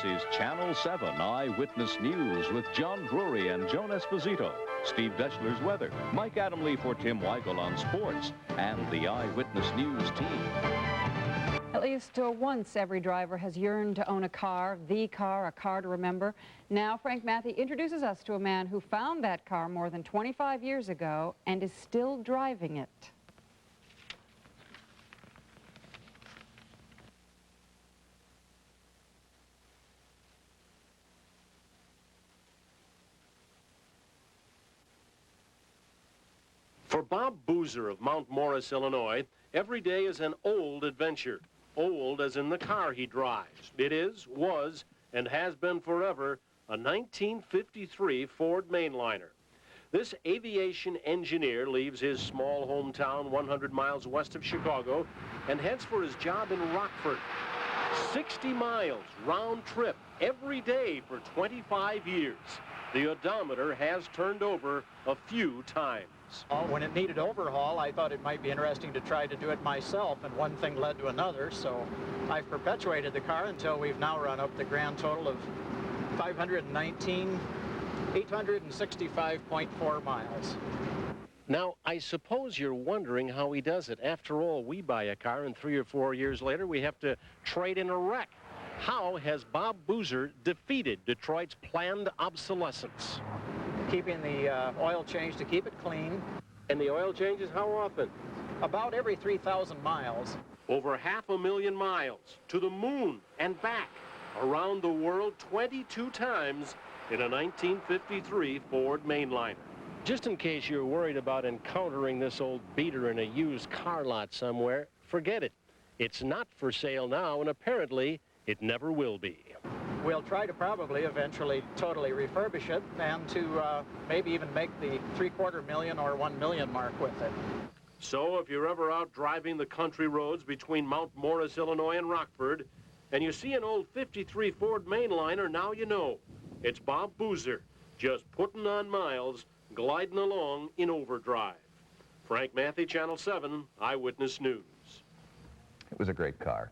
is Channel 7 Eyewitness News with John Drury and Joan Esposito. Steve Detchler's weather, Mike Adamley for Tim Weigel on sports, and the Eyewitness News team. At least once every driver has yearned to own a car, the car, a car to remember. Now Frank Matthey introduces us to a man who found that car more than 25 years ago and is still driving it. For Bob Boozer of Mount Morris, Illinois, every day is an old adventure. Old as in the car he drives. It is, was, and has been forever a 1953 Ford Mainliner. This aviation engineer leaves his small hometown 100 miles west of Chicago and heads for his job in Rockford. 60 miles round trip every day for 25 years. The odometer has turned over a few times. When it needed overhaul, I thought it might be interesting to try to do it myself, and one thing led to another, so I've perpetuated the car until we've now run up the grand total of 865.4 miles. Now, I suppose you're wondering how he does it. After all, we buy a car, and 3 or 4 years later, we have to trade in a wreck. How has Bob Boozer defeated Detroit's planned obsolescence? Keeping the oil change to keep it clean. And the oil changes how often? About every 3,000 miles. Over 500,000 miles, to the moon and back, around the world 22 times in a 1953 Ford Mainliner. Just in case you're worried about encountering this old beater in a used car lot somewhere, forget it. It's not for sale now, and apparently it never will be. We'll try to probably eventually totally refurbish it and to maybe even make the $750,000 or $1 million mark with it. So if you're ever out driving the country roads between Mount Morris, Illinois and Rockford, and you see an old 53 Ford Mainliner, now you know. It's Bob Boozer, just putting on miles, gliding along in overdrive. Frank Matthey, Channel 7, Eyewitness News. It was a great car.